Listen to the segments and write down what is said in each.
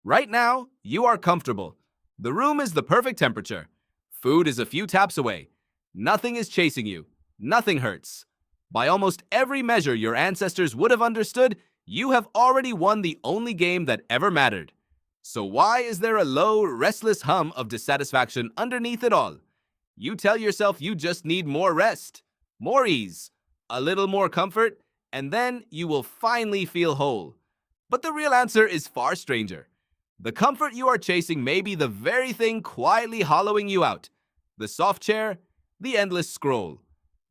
Right now, you are comfortable. The room is the perfect temperature. Food is a few taps away. Nothing is chasing you. Nothing hurts. By almost every measure your ancestors would have understood, you have already won the only game that ever mattered. So why is there a low, restless hum of dissatisfaction underneath it all? You tell yourself you just need more rest, more ease, a little more comfort, and then you will finally feel whole. But the real answer is far stranger. The comfort you are chasing may be the very thing quietly hollowing you out. The soft chair, the endless scroll,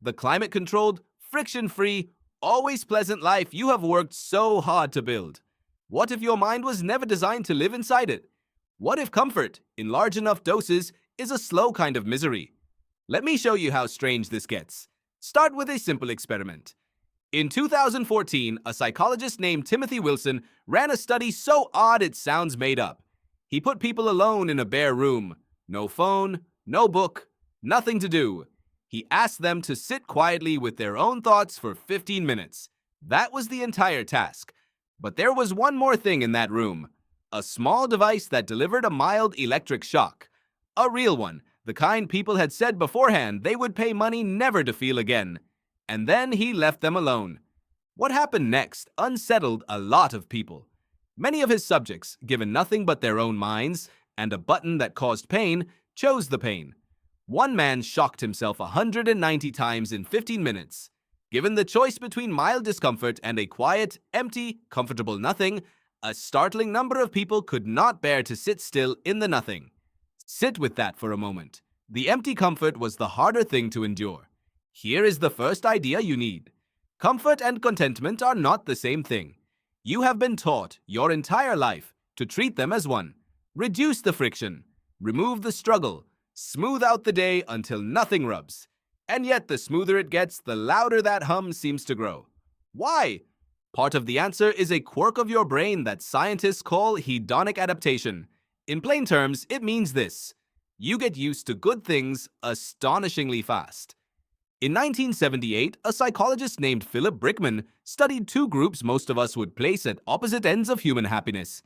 the climate-controlled, friction-free, always pleasant life you have worked so hard to build. What if your mind was never designed to live inside it? What if comfort, in large enough doses, is a slow kind of misery? Let me show you how strange this gets. Start with a simple experiment. In 2014, a psychologist named Timothy Wilson ran a study so odd it sounds made up. He put people alone in a bare room. No phone, no book, nothing to do. He asked them to sit quietly with their own thoughts for 15 minutes. That was the entire task. But there was one more thing in that room. A small device that delivered a mild electric shock. A real one, the kind people had said beforehand they would pay money never to feel again. And then he left them alone. What happened next unsettled a lot of people. Many of his subjects, given nothing but their own minds and a button that caused pain, chose the pain. One man shocked himself 190 times in 15 minutes. Given the choice between mild discomfort and a quiet, empty, comfortable nothing, a startling number of people could not bear to sit still in the nothing. Sit with that for a moment. The empty comfort was the harder thing to endure. Here is the first idea you need. Comfort and contentment are not the same thing. You have been taught your entire life to treat them as one. Reduce the friction, remove the struggle, smooth out the day until nothing rubs. And yet the smoother it gets, the louder that hum seems to grow. Why? Part of the answer is a quirk of your brain that scientists call hedonic adaptation. In plain terms, it means this. You get used to good things astonishingly fast. In 1978, a psychologist named Philip Brickman studied two groups most of us would place at opposite ends of human happiness.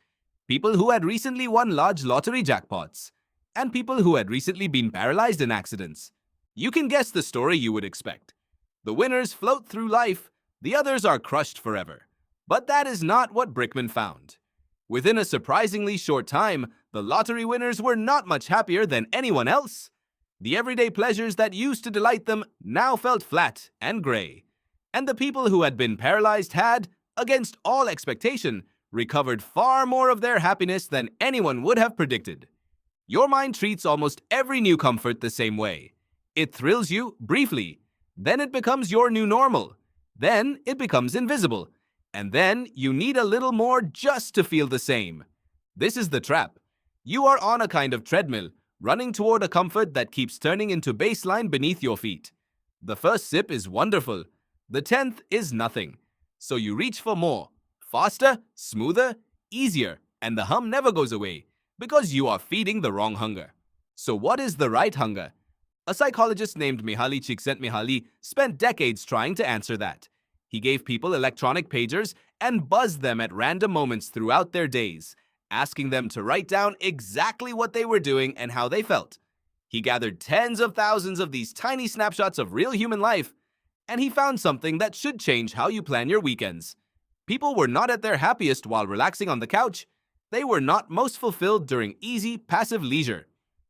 People who had recently won large lottery jackpots, and people who had recently been paralyzed in accidents. You can guess the story you would expect. The winners float through life, the others are crushed forever. But that is not what Brickman found. Within a surprisingly short time, the lottery winners were not much happier than anyone else. The everyday pleasures that used to delight them now felt flat and gray. And the people who had been paralyzed had, against all expectation, recovered far more of their happiness than anyone would have predicted. Your mind treats almost every new comfort the same way. It thrills you briefly, then it becomes your new normal, then it becomes invisible, and then you need a little more just to feel the same. This is the trap. You are on a kind of treadmill, running toward a comfort that keeps turning into baseline beneath your feet. The first sip is wonderful. The 10th is nothing. So you reach for more, faster, smoother, easier, and the hum never goes away because you are feeding the wrong hunger. So what is the right hunger? A psychologist named Mihaly Csikszentmihalyi spent decades trying to answer that. He gave people electronic pagers and buzzed them at random moments throughout their days, asking them to write down exactly what they were doing and how they felt. He gathered tens of thousands of these tiny snapshots of real human life, and he found something that should change how you plan your weekends. People were not at their happiest while relaxing on the couch. They were not most fulfilled during easy, passive leisure.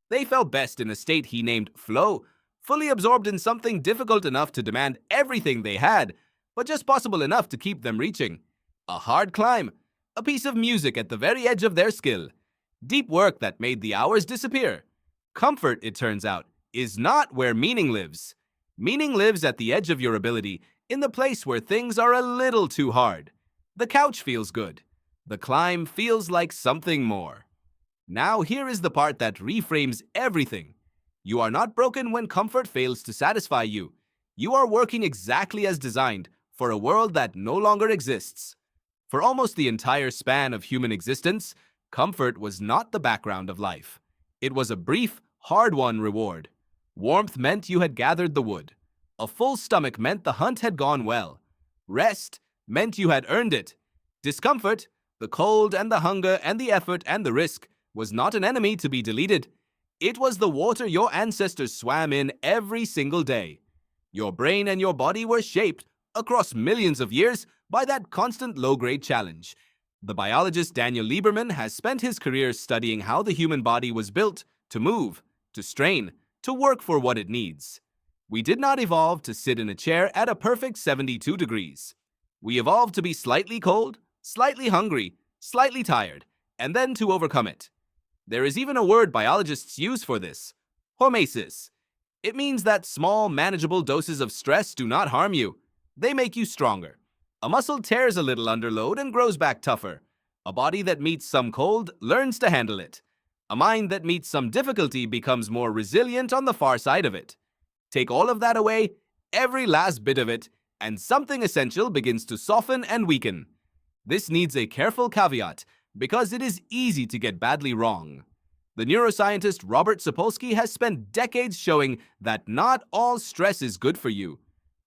They felt best in a state he named flow, fully absorbed in something difficult enough to demand everything they had, but just possible enough to keep them reaching. A hard climb, a piece of music at the very edge of their skill. Deep work that made the hours disappear. Comfort, it turns out, is not where meaning lives. Meaning lives at the edge of your ability, in the place where things are a little too hard. The couch feels good. The climb feels like something more. Now here is the part that reframes everything. You are not broken when comfort fails to satisfy you. You are working exactly as designed for a world that no longer exists. For almost the entire span of human existence, comfort was not the background of life. It was a brief, hard-won reward. Warmth meant you had gathered the wood. A full stomach meant the hunt had gone well. Rest meant you had earned it. Discomfort, The cold and the hunger and the effort and the risk was not an enemy to be deleted. It was the water your ancestors swam in every single day. Your brain and your body were shaped across millions of years by that constant low-grade challenge. The biologist Daniel Lieberman has spent his career studying how the human body was built to move, to strain, to work for what it needs. We did not evolve to sit in a chair at a perfect 72 degrees. We evolved to be slightly cold, slightly hungry, slightly tired, and then to overcome it. There is even a word biologists use for this: hormesis. It means that small, manageable doses of stress do not harm you. They make you stronger. A muscle tears a little under load and grows back tougher. A body that meets some cold learns to handle it. A mind that meets some difficulty becomes more resilient on the far side of it. Take all of that away, every last bit of it, and something essential begins to soften and weaken. This needs a careful caveat, because it is easy to get badly wrong. The neuroscientist Robert Sapolsky has spent decades showing that not all stress is good for you.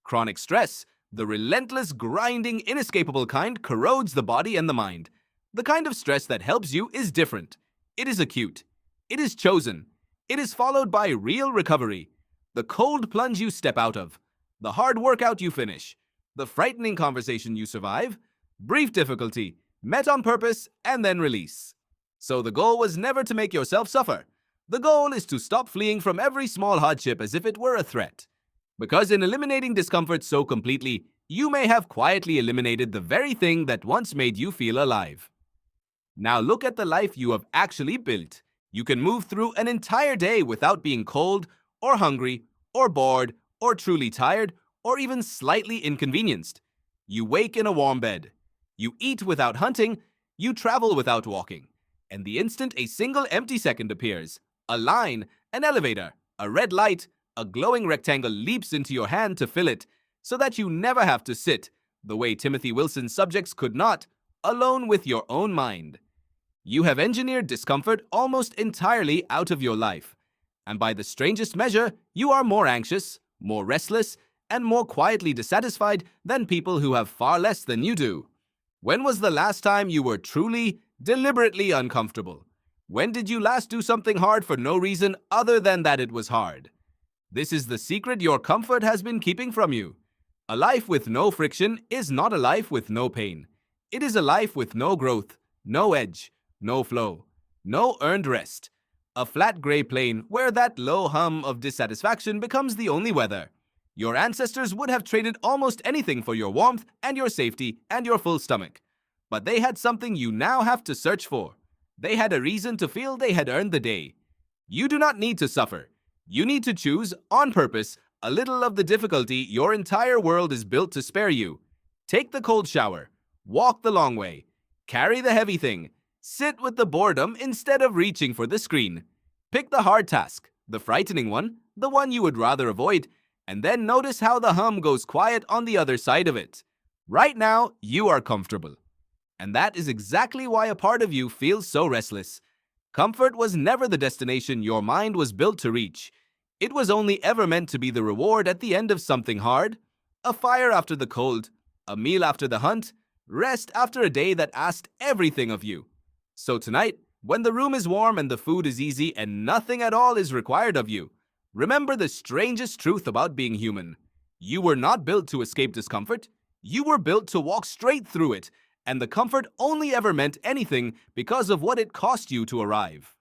Chronic stress, the relentless, grinding, inescapable kind, corrodes the body and the mind. The kind of stress that helps you is different. It is acute. It is chosen. It is followed by real recovery. The cold plunge you step out of. The hard workout you finish. The frightening conversation you survive. Brief difficulty, met on purpose, and then release. So the goal was never to make yourself suffer. The goal is to stop fleeing from every small hardship as if it were a threat. Because in eliminating discomfort so completely, you may have quietly eliminated the very thing that once made you feel alive. Now look at the life you have actually built. You can move through an entire day without being cold, or hungry, or bored, or truly tired, or even slightly inconvenienced. You wake in a warm bed. You eat without hunting. You travel without walking. And the instant a single empty second appears, a line, an elevator, a red light, a glowing rectangle leaps into your hand to fill it, so that you never have to sit, the way Timothy Wilson's subjects could not, alone with your own mind. You have engineered discomfort almost entirely out of your life. And by the strangest measure, you are more anxious, more restless, and more quietly dissatisfied than people who have far less than you do. When was the last time you were truly, deliberately uncomfortable? When did you last do something hard for no reason other than that it was hard? This is the secret your comfort has been keeping from you. A life with no friction is not a life with no pain. It is a life with no growth, no edge, no flow, no earned rest. A flat gray plain where that low hum of dissatisfaction becomes the only weather. Your ancestors would have traded almost anything for your warmth and your safety and your full stomach. But they had something you now have to search for. They had a reason to feel they had earned the day. You do not need to suffer. You need to choose, on purpose, a little of the difficulty your entire world is built to spare you. Take the cold shower. Walk the long way. Carry the heavy thing. Sit with the boredom instead of reaching for the screen. Pick the hard task, the frightening one, the one you would rather avoid, and then notice how the hum goes quiet on the other side of it. Right now, you are comfortable. And that is exactly why a part of you feels so restless. Comfort was never the destination your mind was built to reach. It was only ever meant to be the reward at the end of something hard. A fire after the cold, a meal after the hunt, rest after a day that asked everything of you. So tonight, when the room is warm and the food is easy and nothing at all is required of you, remember the strangest truth about being human. You were not built to escape discomfort. You were built to walk straight through it, and the comfort only ever meant anything because of what it cost you to arrive.